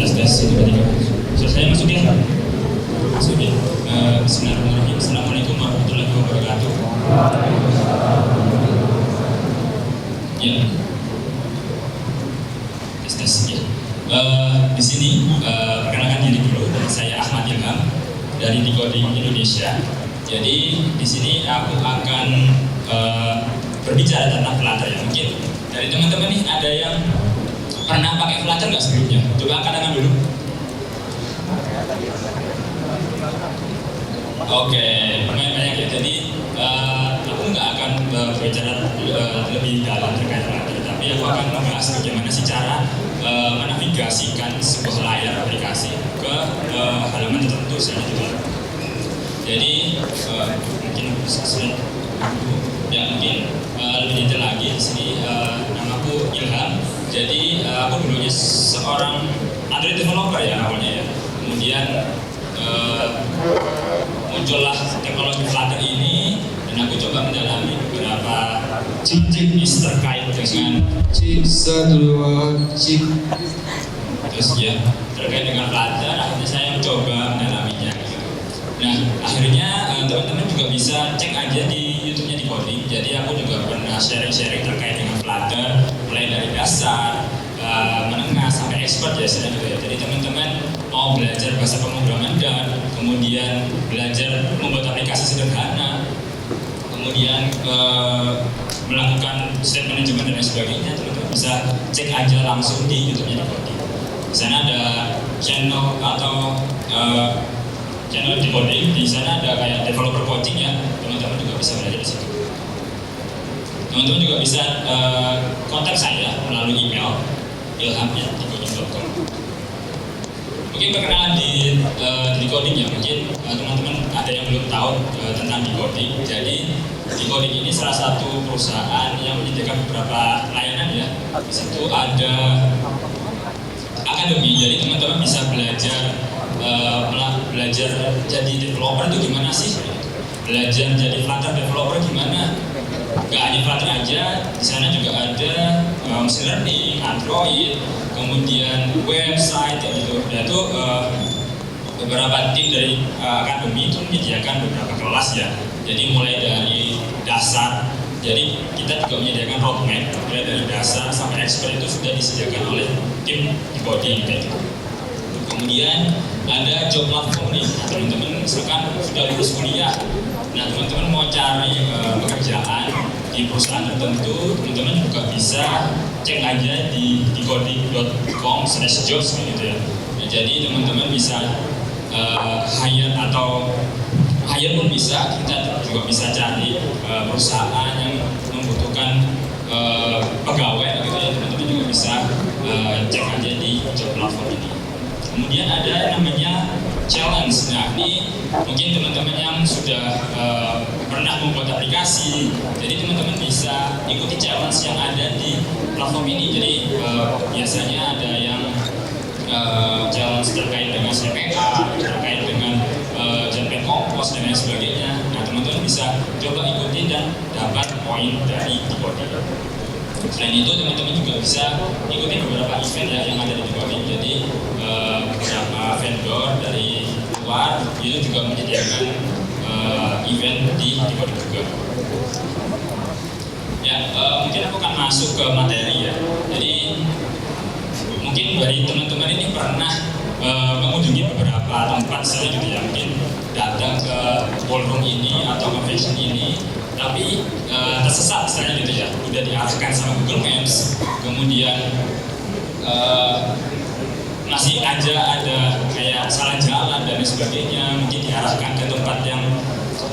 tes itu tadi. Selesai masuk ya? Masuk ya. Bismillahirrahmanirrahim. Assalamualaikum warahmatullahi wabarakatuh. Ya. Tes ya. Di sini perkenalkan diri dulu. Saya Ahmad Ilham dari Decoding Indonesia. Jadi di sini aku akan berbicara tentang Flutter ya. Mungkin dari teman-teman nih ada yang pernah pakai Flutter nggak sebelumnya? Coba angkat tangan dulu. Oke, banyak ya. Jadi aku nggak akan berbicara lebih dalam terkait Flutter, tapi aku akan membahas bagaimana sih cara menavigasikan sebuah layar aplikasi ke halaman tertentu selanjutnya. Jadi mungkin sesuai ya, mungkin lebih detail lagi di sini. Namaku Ilham. Jadi aku dulunya seorang Android developer ya awalnya ya. Kemudian muncullah teknologi Flutter ini dan aku coba mendalami beberapa chip-chip terkait dengan Cik satu cik. Terus ya terkait dengan Flutter, akhirnya saya mencoba mendalaminya. Nah, akhirnya teman-teman juga bisa cek aja di YouTube-nya Decoding. Jadi aku juga pernah sharing-sharing terkait dengan Flutter, mulai dari dasar, menengah sampai expert ya gitu ya. Jadi teman-teman mau belajar bahasa pemrograman dan kemudian belajar membuat aplikasi sederhana, kemudian melakukan state management dan lain sebagainya, teman-teman bisa cek aja langsung di YouTube-nya Decoding. Di sana ada channel atau channel Decoding, di sana ada kayak developer coaching ya, teman-teman juga bisa belajar di situ. Teman-teman juga bisa kontak saya melalui email ilham@decoding.com. Mungkin perkenalan di Decoding ya, mungkin teman-teman ada yang belum tahu tentang Decoding. Jadi Decoding ini salah satu perusahaan yang menyediakan beberapa layanan ya. Di situ ada akademi, jadi teman-teman bisa belajar jadi developer itu gimana sih? Belajar jadi Flutter developer gimana? Gak hanya Flutter aja, di sana juga ada machine learning, Android, kemudian website gitu. Dan itu beberapa tim dari akademi itu menyediakan beberapa kelas ya. Jadi mulai dari dasar, jadi kita juga menyediakan roadmap mulai dari dasar sampai expert itu sudah disediakan oleh tim Decoding gitu. Kemudian ada job platform nih, teman-teman misalkan sudah lulus kuliah, nah teman-teman mau cari pekerjaan di perusahaan tertentu, teman-teman juga bisa cek aja di decoding.com/jobs gitu ya. Nah, jadi teman-teman bisa hire atau hire pun bisa, kita juga bisa cari perusahaan yang membutuhkan pegawai gitu ya, teman-teman juga bisa cek aja di job platform ini. Kemudian ada yang namanya challenge. Nah, ini mungkin teman-teman yang sudah pernah membuat aplikasi, jadi teman-teman bisa ikuti challenge yang ada di platform ini. Jadi biasanya ada yang challenge terkait dengan CPA, terkait dengan Jetpack Compose dan lain sebagainya. Nah, teman-teman bisa coba ikuti dan dapat poin dari Decoding. Selain itu, teman-teman juga bisa ikuti beberapa event ya yang ada di Decoding. Jadi beberapa vendor dari luar itu juga menyediakan event di Decoding juga. Ya, mungkin aku akan masuk ke materi ya. Jadi mungkin dari teman-teman ini pernah mengunjungi beberapa tempat gitu ya, mungkin datang ke ballroom ini atau convention ini, tapi tersesat misalnya gitu ya, udah diarahkan sama Google Maps, kemudian masih aja ada kayak salah jalan dan sebagainya, mungkin diarahkan ke tempat yang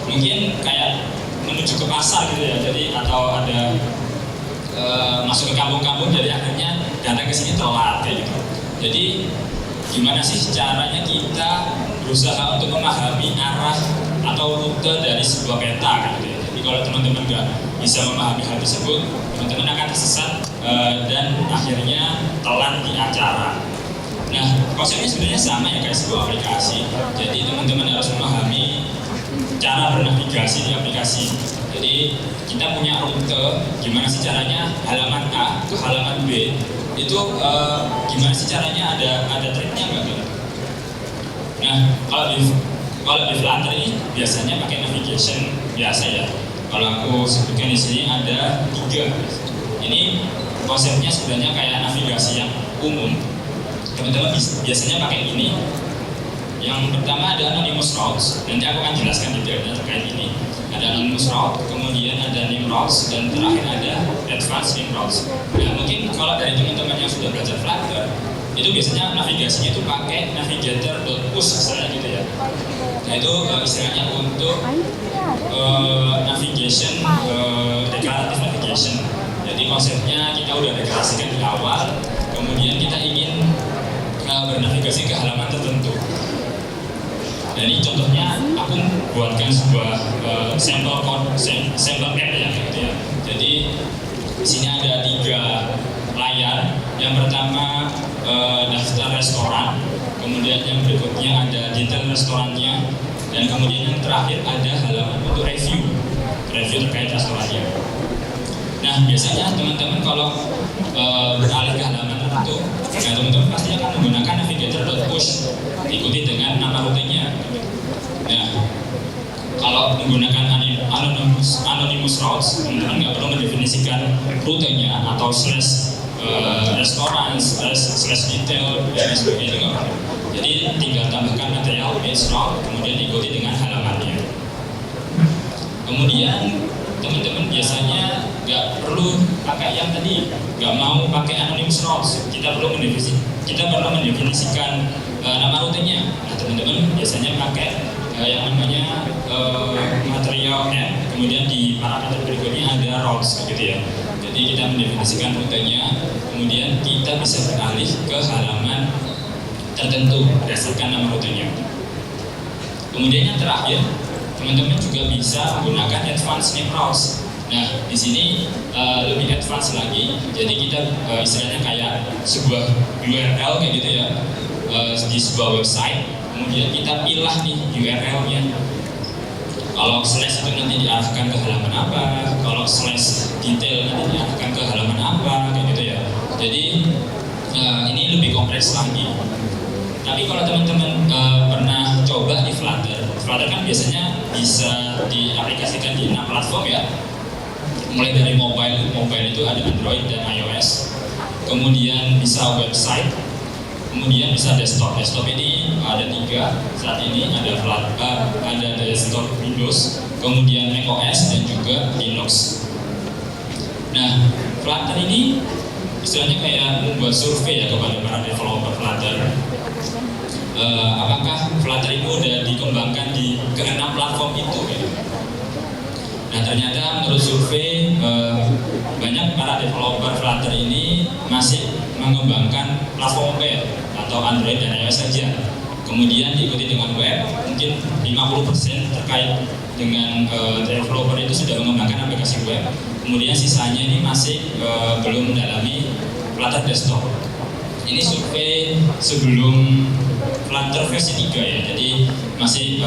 mungkin kayak menuju ke pasar gitu ya, jadi atau ada masuk ke kampung-kampung, jadi akhirnya datang ke sini telat kayak gitu. Jadi gimana sih caranya kita berusaha untuk memahami arah atau rute dari sebuah peta gitu ya. Jadi kalau teman-teman nggak bisa memahami hal tersebut, teman-teman akan tersesat dan akhirnya telat di acara. Nah, konsepnya sebenarnya sama ya kayak sebuah aplikasi. Jadi teman-teman harus memahami cara bernavigasi di aplikasi. Jadi kita punya rute, gimana sih caranya halaman A ke halaman B itu gimana sih caranya, ada triknya Nah, kalau di Flutter ini biasanya pakai navigation biasa ya. Kalau aku sebutkan di sini ada 3. Ini konsepnya sebenarnya kayak navigasi yang umum. Teman-teman biasanya pakai ini. Yang pertama ada anonymous routes. Nanti aku akan jelaskan detailnya terkait ini. Ada anonymous route, kemudian ada name routes, dan terakhir ada advanced name routes. Nah, mungkin kalau dari teman-teman yang sudah belajar Flutter, itu biasanya navigasinya itu pakai navigator.push misalnya gitu ya. Nah, itu istilahnya untuk navigation, declarative navigation. Jadi konsepnya kita udah deklarasikan di awal, kemudian kita ingin bernavigasi ke halaman tertentu. Nah, ini contohnya aku buatkan sebuah sampel app ya, gitu ya. Jadi di sini ada 3 layar. Yang pertama daftar restoran, kemudian yang berikutnya ada detail restorannya, dan kemudian yang terakhir ada halaman untuk review terkait restorannya. Nah, biasanya teman-teman kalau beralih ke halaman tertentu, nah teman-teman pasti akan menggunakan navigator.push, diikuti dengan nama rutenya. Nah, kalau menggunakan anonymous routes, teman-teman nggak perlu mendefinisikan rutenya atau restoran, detail, dan sebagainya, itu nggak perlu. Jadi tinggal tambahkan material base route, kemudian diikuti dengan halamannya. Kemudian teman-teman biasanya nggak perlu pakai yang tadi, nggak mau pakai anonymous routes. Kita perlu mendefinisikan nama rutenya. Nah, teman-teman biasanya pakai yang namanya material app, kemudian di parameter berikutnya ada routes gitu ya. Jadi kita mendefinisikan rutenya, kemudian kita bisa beralih ke halaman tertentu berdasarkan nama rutenya. Kemudian yang terakhir, teman-teman juga bisa menggunakan advanced name routes. Nah, di sini lebih advance lagi. Jadi kita istilahnya kayak sebuah URL kayak gitu ya, di sebuah website. Kemudian kita pilih nih URL-nya. Kalau slash itu nanti diarahkan ke halaman apa, kalau slash detail nanti diarahkan ke halaman apa, kayak gitu ya. Jadi ini lebih kompleks lagi. Tapi kalau teman-teman pernah coba di Flutter kan biasanya bisa diaplikasikan di 6 platform ya. Mulai dari mobile itu ada Android dan iOS. Kemudian bisa website, kemudian bisa desktop. Desktop ini ada 3 saat ini, ada desktop Windows, kemudian macOS dan juga Linux. Nah, Flutter ini istilahnya kayak membuat survei ya kepada para developer Flutter. Apakah Flutter itu udah dikembangkan di ke-6 platform itu gitu. Nah, ternyata menurut survei banyak para developer Flutter ini masih mengembangkan platform web atau Android dan iOS saja. Kemudian diikuti dengan web, mungkin 50% terkait dengan developer itu sudah mengembangkan aplikasi web. Kemudian sisanya ini masih belum mendalami Flutter desktop. Ini survei sebelum Flutter versi 3 ya, jadi masih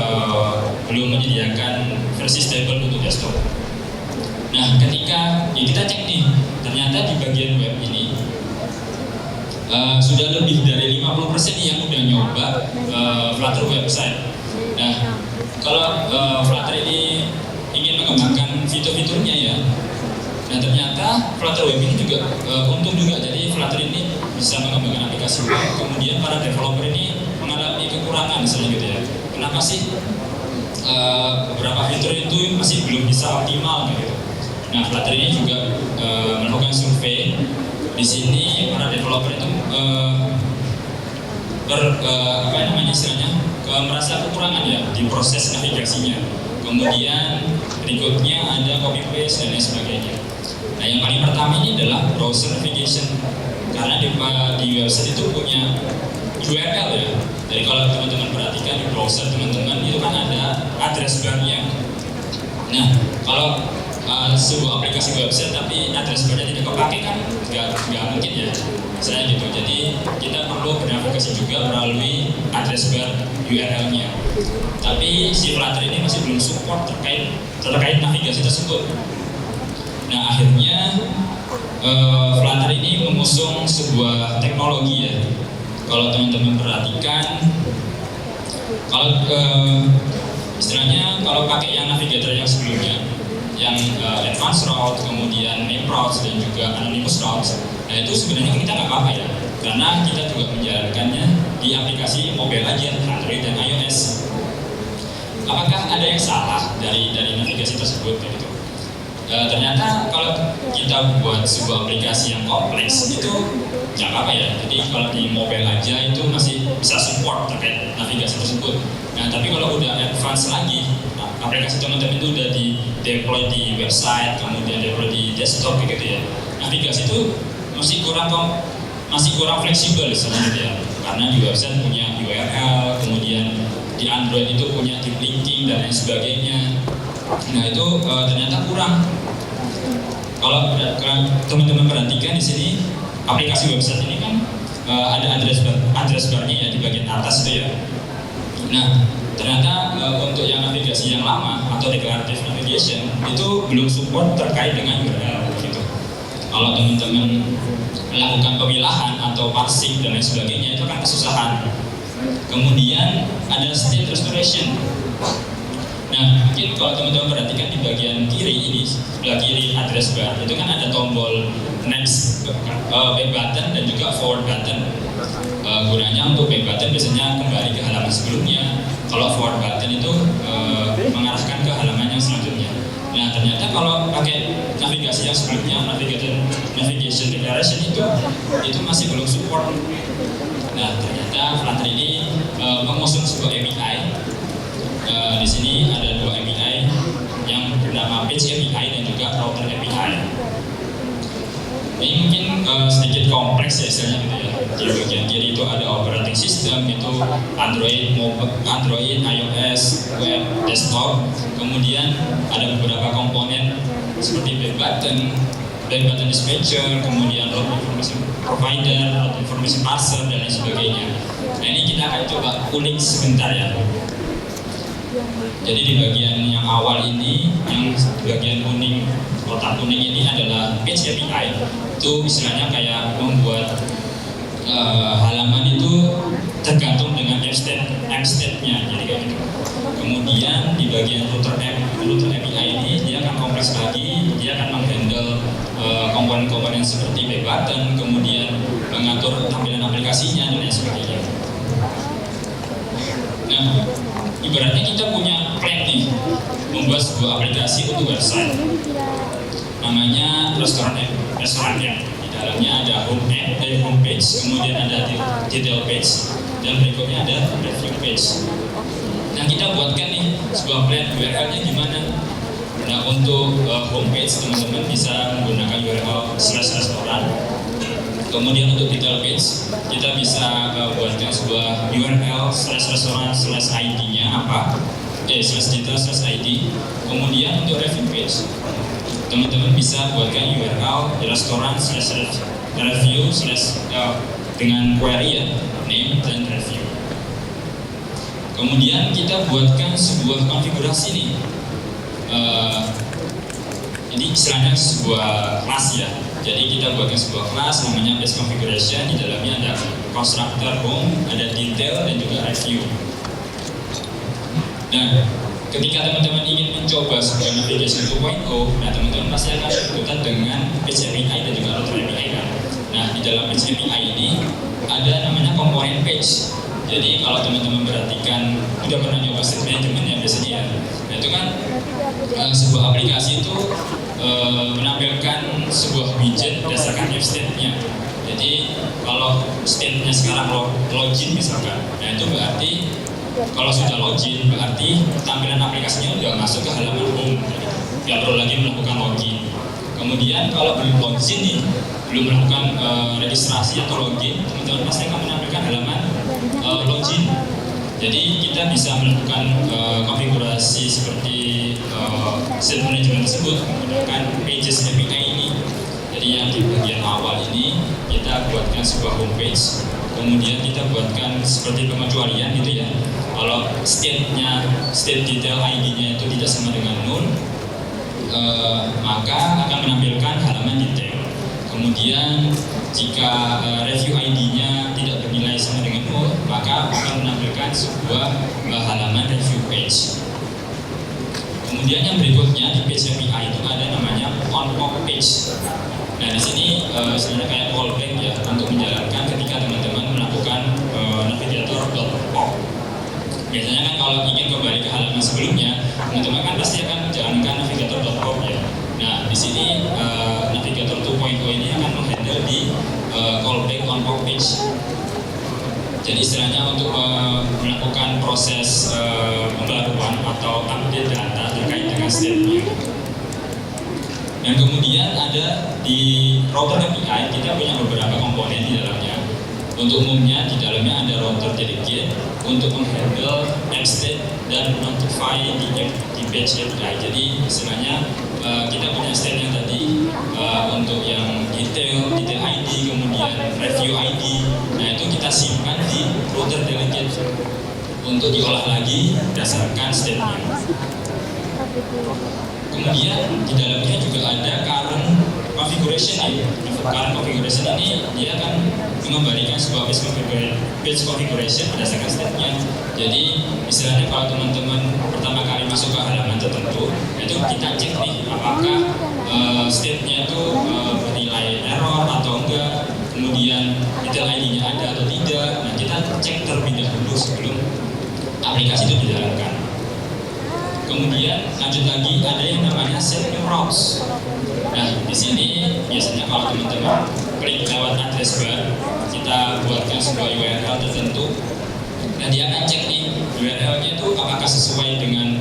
belum menyediakan versi stable untuk desktop. Nah, ketika kita cek nih, ternyata di bagian web ini sudah lebih dari 50% yang udah nyoba Flutter website. Nah, kalau Flutter ini ingin mengembangkan fitur-fiturnya ya, nah ternyata Flutter web ini juga untung juga. Jadi Flutter ini bisa mengembangkan aplikasi web, kemudian para developer ini mengalami kekurangan misalnya gitu ya. Kenapa sih beberapa fitur itu masih belum bisa optimal gitu. Nah, Flutter ini juga melakukan survei. Di sini para developer itu merasa kekurangan ya di proses navigasinya. Kemudian berikutnya ada copy paste dan lain sebagainya. Nah, yang paling pertama ini adalah browser navigation, karena di website itu punya URL ya. Jadi kalau teman-teman perhatikan di browser teman-teman itu kan ada address bar-nya. Nah, kalau sebuah aplikasi website tapi address bar-nya tidak kepake kan nggak mungkin ya. Misalnya gitu. Jadi kita perlu bernavigasi juga melalui address bar URL-nya. Tapi si Flutter ini masih belum support terkait navigasi tersebut. Nah, akhirnya Flutter ini mengusung sebuah teknologi ya. Kalau teman-teman perhatikan, Kalau istilahnya kalau pakai yang navigator yang sebelumnya, yang advanced route, kemudian name routes dan juga anonymous routes, nah itu sebenarnya kita nggak apa-apa ya, karena kita juga menjalankannya di aplikasi mobile aja, Android dan iOS. Apakah ada yang salah dari navigasi tersebut gitu? Ternyata kalau kita buat sebuah aplikasi yang kompleks itu nggak apa-apa ya. Jadi kalau di mobile aja itu masih bisa support terkait navigasi tersebut. Nah tapi kalau udah advance lagi, aplikasi teman-teman itu udah di deploy di website, kemudian deploy di desktop gitu ya. Navigasi itu masih kurang fleksibel sebenarnya ya. Karena di website punya URL, kemudian di Android itu punya deep linking dan lain sebagainya. Nah itu ternyata kurang. Kalau teman-teman perhatikan di sini aplikasi website ini kan ada address barnya ya di bagian atas itu ya. Nah ternyata untuk yang navigasi yang lama atau declarative navigation itu belum support terkait dengan URL gitu. Kalau teman-teman melakukan pemilahan atau parsing dan lain sebagainya itu kan kesusahan. Kemudian ada state restoration. Nah, mungkin kalau teman-teman perhatikan di bagian kiri ini, sebelah kiri address bar, itu kan ada tombol next, back button dan juga forward button. Gunanya untuk back button biasanya kembali ke halaman sebelumnya. Kalau forward button itu mengarahkan ke halaman yang selanjutnya. Nah, ternyata kalau pakai navigasi yang sebelumnya, navigation declaration itu masih belum support. Nah, ternyata Flutter ini mengusung sebuah API. Di sini ada dua API yang bernama Page API dan juga Router API. Ini mungkin sedikit kompleks ya istilahnya gitu ya. Di bagian kiri itu ada operating system, itu Android, iOS, web, desktop. Kemudian ada beberapa komponen seperti back button dispatcher, kemudian route information provider, route information parser dan lain sebagainya. Nah ini kita akan coba kulik sebentar ya. Jadi di bagian yang awal ini, yang bagian kuning, kotak kuning ini adalah Page API. Itu istilahnya kayak membuat halaman itu tergantung dengan app state-nya, jadi kayak gitu. Kemudian di bagian router API ini dia akan kompleks lagi, dia akan menghandle komponen-komponen seperti back button, kemudian mengatur tampilan aplikasinya dan lain sebagainya. Nah, ibaratnya kita punya plan nih, membuat sebuah aplikasi untuk website. Namanya restoran ya. Di dalamnya ada homepage, kemudian ada detail page, dan berikutnya ada review page. Nah kita buatkan nih sebuah plan URL-nya gimana. Nah untuk homepage teman-teman bisa menggunakan URL /restoran. Kemudian untuk detail page kita bisa buatkan sebuah URL /restoran/id-nya apa, /detail/id. Kemudian untuk review page teman-teman bisa buatkan URL restoran/review dengan query ya, name dan review. Kemudian kita buatkan sebuah konfigurasi nih. Ini istilahnya sebuah kelas ya. Jadi kita buatkan sebuah kelas namanya base configuration. Di dalamnya ada constructor home, ada detail dan juga review. Nah, ketika teman-teman ingin mencoba sebuah navigation 2.0, nah teman-teman pasti akan berkutat dengan Page API dan juga Router API kan. Nah, di dalam Page API ini ada namanya komponen page. Jadi kalau teman-teman perhatikan, udah pernah nyoba state management ya biasanya ya. Nah itu kan sebuah aplikasi itu menampilkan sebuah widget berdasarkan app state-nya. Jadi kalau state-nya sekarang login misalkan, nah itu berarti kalau sudah login berarti tampilan aplikasinya udah masuk ke halaman home, nggak perlu lagi melakukan login. Kemudian kalau belum login nih, belum melakukan registrasi atau login, teman-teman pasti akan menampilkan halaman login. Jadi kita bisa melakukan konfigurasi seperti state management tersebut menggunakan Pages API ini. Jadi yang di bagian awal ini kita buatkan sebuah homepage, kemudian kita buatkan seperti pengecualian gitu ya. Kalau state detail ID-nya itu tidak sama dengan null, maka akan menampilkan halaman detail. Kemudian jika review ID-nya tidak bernilai sama dengan null, maka akan menampilkan sebuah halaman review page. Kemudian yang berikutnya di page API itu ada namanya on-pop page. Nah di sini sebenarnya kayak callback ya untuk menjalankan ketika teman-teman melakukan navigator.pop. Biasanya kan kalau ingin kembali ke halaman sebelumnya, teman-teman kan pasti akan menjalankan navigator.pop ya. Nah di sini navigator 2.0 ini akan menghandle di callback on-pop page. Jadi istilahnya untuk melakukan proses pembaruan atau update data terkait dengan state-nya. Dan kemudian ada di router API kita punya beberapa komponen di dalamnya. Untuk umumnya di dalamnya ada router delegate untuk menghandle app state dan notify di page API. Jadi istilahnya kita punya state yang tadi untuk yang detail ID, kemudian review ID. Nah itu kita simpan di router delegate untuk diolah lagi berdasarkan state-nya. Kemudian di dalamnya juga ada current configuration ya. Current configuration ini dia akan mengembalikan sebuah page configuration berdasarkan state-nya. Jadi istilahnya kalau teman-teman pertama kali masuk ke halaman tertentu, itu kita cek nih apakah state-nya itu bernilai error atau enggak, kemudian detail ID-nya ada atau tidak. Nah kita cek terlebih dahulu sebelum aplikasi itu dijalankan. Kemudian lanjut lagi ada yang namanya set new routes. Nah di sini biasanya kalau teman-teman klik lewat address bar, kita buatkan sebuah URL tertentu. Nah dia akan cek nih URL-nya itu apakah sesuai dengan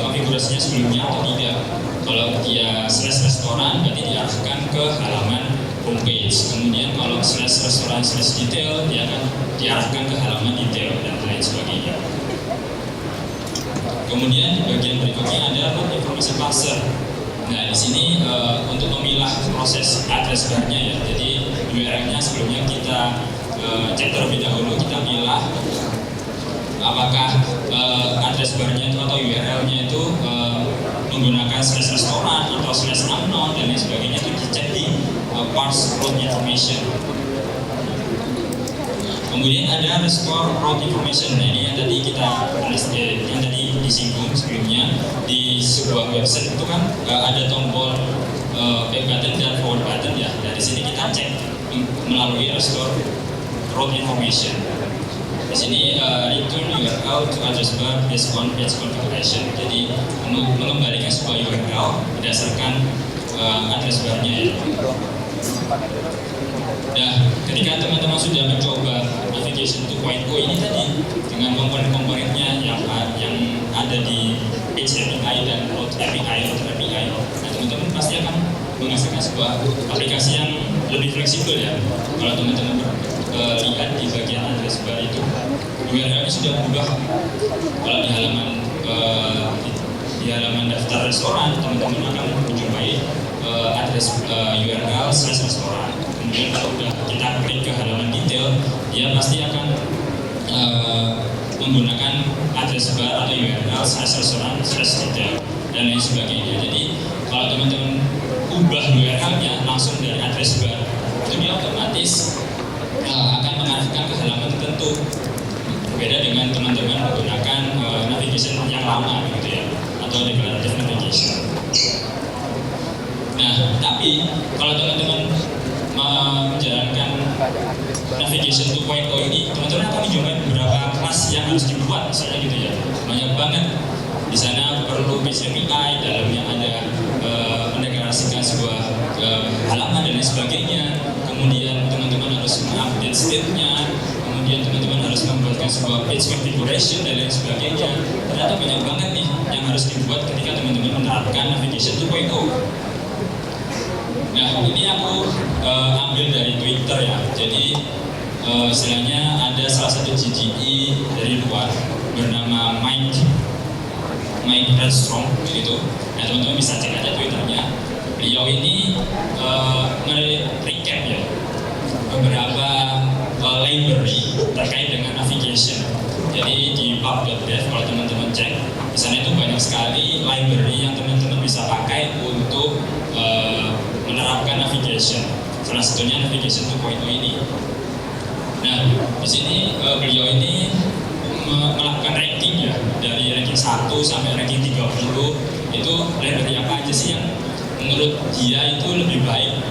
konfigurasinya sebelumnya atau tidak. Kalau dia /restoran berarti diarahkan ke halaman homepage. Kemudian kalau /restoran/detail dia akan diarahkan ke halaman detail dan lain sebagainya. Kemudian di bagian berikutnya ada route information parser. Nah di sini untuk memilah proses address bar-nya ya. Jadi URL-nya sebelumnya kita cek terlebih dahulu, kita pilah apakah address bar-nya itu atau URL-nya itu menggunakan /restoran atau /unknown dan lain sebagainya, itu dicek di parse route information. Kemudian ada restore route information. Nah ini yang tadi kita yang tadi disinggung sebelumnya di sebuah website itu kan ada tombol back button dan forward button ya. Dari sini kita cek melalui restore route information. Di sini return URL to address bar based on page configuration. Jadi mengembalikan sebuah URL berdasarkan address bar-nya ya. Nah, ketika teman-teman sudah mencoba navigation 2.0 ini tadi dengan komponen-komponennya yang ada di page API dan route API, nah teman-teman pasti akan menghasilkan sebuah aplikasi yang lebih fleksibel ya. Kalau teman-teman lihat di bagian address bar itu URL-nya sudah berubah. Kalau di halaman daftar restoran, teman-teman akan menjumpai address URL /restoran. Kemudian kalau udah kita klik ke halaman detail, dia pasti akan menggunakan address bar atau URL /restoran/detail dan lain sebagainya. Jadi kalau teman-teman ubah URL-nya langsung dari address bar, itu dia otomatis akan mengarahkan ke halaman tertentu. Berbeda dengan teman-teman menggunakan navigation yang lama gitu ya, atau declarative navigation. Nah, tapi kalau teman-teman menjalankan navigation 2.0 ini, teman-teman akan menjumpai beberapa kelas yang harus dibuat, misalnya gitu ya. Banyak banget. Di sana perlu page API, dalamnya ada mendeklarasikan sebuah halaman dan lain sebagainya. Kemudian teman-teman harus mengupdate state-nya. Kemudian teman-teman harus membuatkan sebuah page configuration dan lain sebagainya. Ternyata banyak banget nih yang harus dibuat ketika teman-teman menerapkan navigation 2.0. Nah, ini aku ambil dari Twitter ya. Jadi istilahnya ada salah satu GGE dari luar bernama Mike Redstrom gitu. Nah, teman-teman bisa cek aja Twitternya. Beliau ini recap ya beberapa library terkait dengan navigation. Jadi di pub.dev kalau teman-teman cek, di sana itu banyak sekali library yang teman-teman bisa pakai untuk menerapkan navigation. Salah satunya navigation 2.0 ini. Nah, di sini beliau ini melakukan ranking ya, dari ranking 1 sampai ranking 30, itu library apa aja sih yang menurut dia itu lebih baik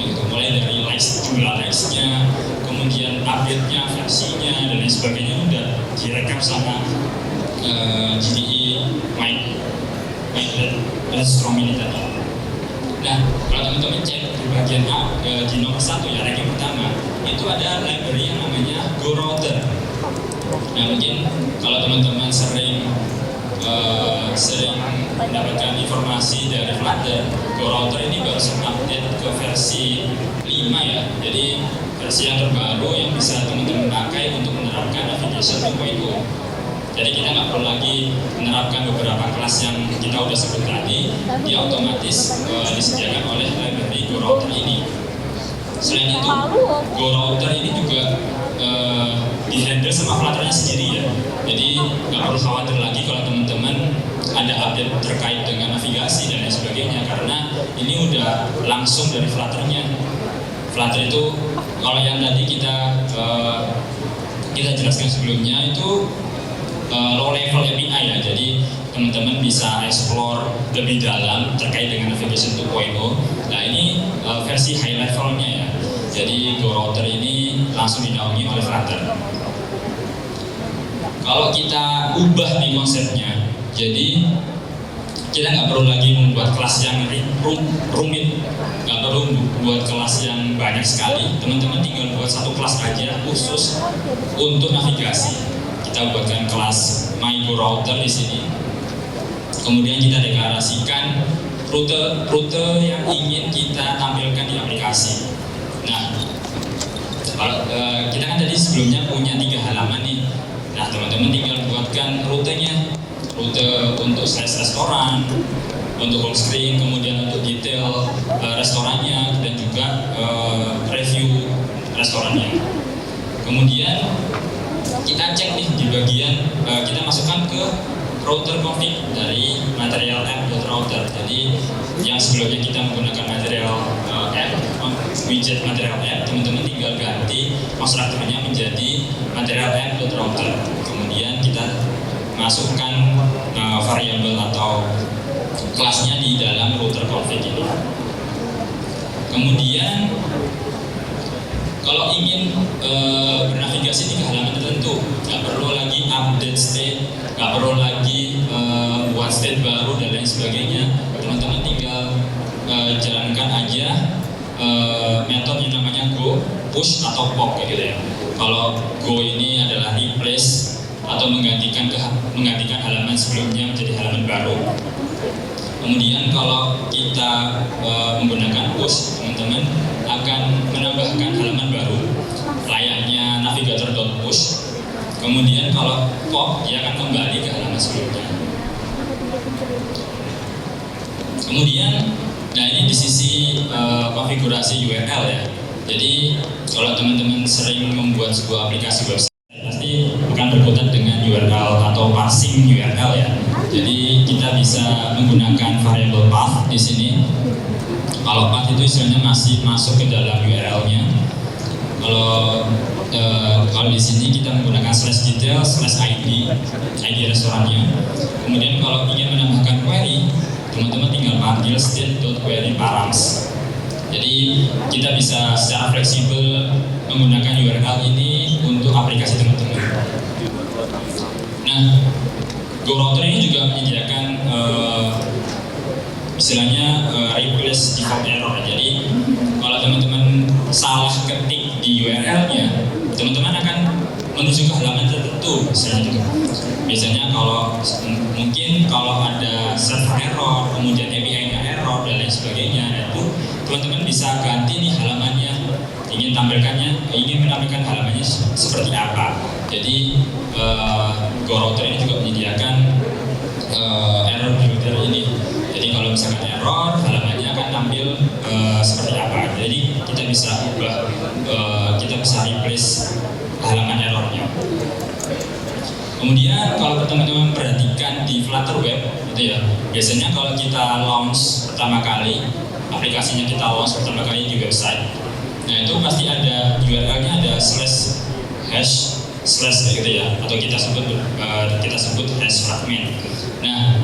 gitu. Mulai dari jumlah likes-nya, kemudian update-nya, versinya, dan lain sebagainya udah direkap sama GDE Strong ini tadi. Nah, kalau teman-teman cek di bagian A, di nomor 1 ya, ranking pertama, itu ada library yang namanya GoRouter. Nah, mungkin kalau teman-teman sering mendapatkan informasi dari Flutter, GoRouter ini baru update ke versi 5 ya. Jadi versi yang terbaru yang bisa teman-teman pakai untuk menerapkan navigation 2.0. Jadi kita nggak perlu lagi menerapkan beberapa kelas yang kita udah sebut tadi, dia otomatis disediakan oleh library GoRouter ini. Selain itu, GoRouter ini juga dihandle sama Flutternya sendiri ya. Jadi nggak perlu khawatir lagi kalau teman-teman ada update terkait dengan navigasi dan lain sebagainya, karena ini udah langsung dari Flutternya. Flutter itu kalau yang tadi kita jelaskan sebelumnya itu low level API ya, jadi teman-teman bisa explore lebih dalam terkait dengan navigation 2.0. Nah ini versi high levelnya ya, jadi GoRouter ini langsung dinaungi oleh Flutter. Kalau kita ubah nih konsepnya, jadi kita nggak perlu lagi membuat kelas yang rumit, nggak perlu buat kelas yang banyak sekali. Teman-teman tinggal buat satu kelas aja khusus untuk navigasi. Kita buatkan kelas MyGoRouter di sini. Kemudian kita deklarasikan rute yang ingin kita tampilkan di aplikasi. Nah, kita kan tadi sebelumnya punya 3 halaman nih. Nah, teman-teman tinggal buatkan rutenya, rute untuk size restoran, untuk home screen, kemudian untuk detail restorannya, dan juga review restorannya. Kemudian kita cek nih di bagian kita masukkan ke router config dari material app.router. Jadi yang sebelumnya kita menggunakan material app, widget material app, teman-teman tinggal ganti konstruktornya menjadi material app.router. Kemudian kita masukkan variabel atau kelasnya di dalam router config ini. Kemudian kalau ingin bernavigasi di halaman tertentu, nggak perlu lagi update state, nggak perlu lagi buat state baru dan lain sebagainya. Teman-teman tinggal jalankan aja metode yang namanya go, push atau pop gitu ya. Kalau go ini adalah replace atau menggantikan halaman sebelumnya menjadi halaman baru. Kemudian kalau kita menggunakan push, teman-teman akan menambahkan halaman baru layaknya navigator.push. Kemudian kalau pop, dia akan kembali ke halaman sebelumnya. Kemudian, nah ini di sisi konfigurasi URL ya. Jadi kalau teman-teman sering membuat sebuah aplikasi website, pasti akan berkutat dengan URL atau parsing URL ya. Jadi kita bisa menggunakan variabel path di sini. Kalau path itu istilahnya masih masuk ke dalam URL-nya. Kalau di sini kita menggunakan /detail /id restorannya. Kemudian kalau ingin menambahkan query, teman-teman tinggal panggil state.query_params. Jadi kita bisa secara fleksibel menggunakan URL ini untuk aplikasi teman-teman. Nah, GoRouter ini juga menyediakan istilahnya replace default error. Jadi kalau teman-teman salah ketik di URL-nya, teman-teman akan menuju ke halaman tertentu misalnya. Biasanya kalau mungkin kalau ada server error, kemudian API-nya error dan lain sebagainya, itu teman-teman bisa ganti nih halamannya, ingin menampilkan halamannya seperti apa. Jadi GoRouter ini juga menyediakan error builder ini. Jadi kalau misalkan error, halamannya akan tampil seperti apa. Jadi kita bisa ubah, kita bisa replace halaman errornya. Kemudian kalau teman-teman perhatikan di Flutter Web, gitu ya, biasanya kalau kita launch pertama kali, aplikasinya kita launch pertama kali di website, nah itu pasti ada URL-nya, ada /hash slash gitu ya, atau kita sebut hash fragment. Nah,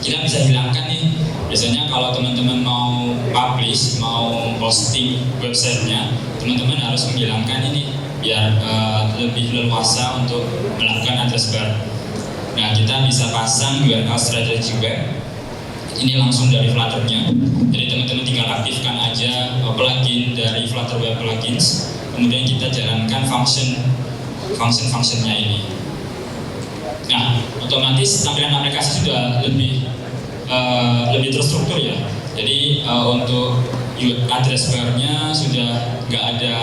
kita bisa hilangkan nih. Biasanya kalau teman-teman mau publish, mau posting websitenya, teman-teman harus menghilangkan ini biar lebih leluasa untuk melakukan address bar. Nah, kita bisa pasang URL strategy web ini langsung dari Flutter-nya. Jadi teman-teman tinggal aktifkan aja plugin dari Flutter Web Plugins, kemudian kita jalankan function-functionnya ini. Nah, otomatis tampilan aplikasi sudah lebih terstruktur ya. Jadi untuk address bar-nya sudah nggak ada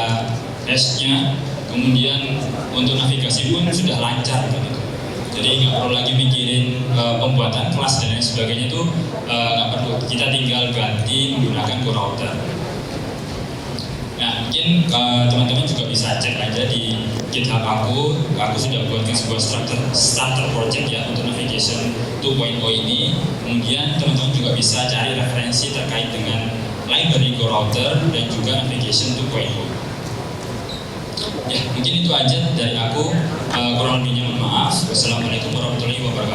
hash-nya, kemudian untuk navigasi pun sudah lancar gitu. Jadi nggak perlu lagi mikirin pembuatan kelas dan lain sebagainya itu nggak perlu. Kita tinggal ganti menggunakan router. Nah, mungkin teman-teman juga bisa cek aja di GitHub aku sudah buatkan sebuah starter project ya untuk navigation 2.0 ini. Kemudian teman-teman juga bisa cari referensi terkait dengan library router dan juga navigation 2.0. Ya, mungkin itu aja dari aku. Kurang lebihnya mohon maaf. Wassalamualaikum warahmatullahi wabarakatuh.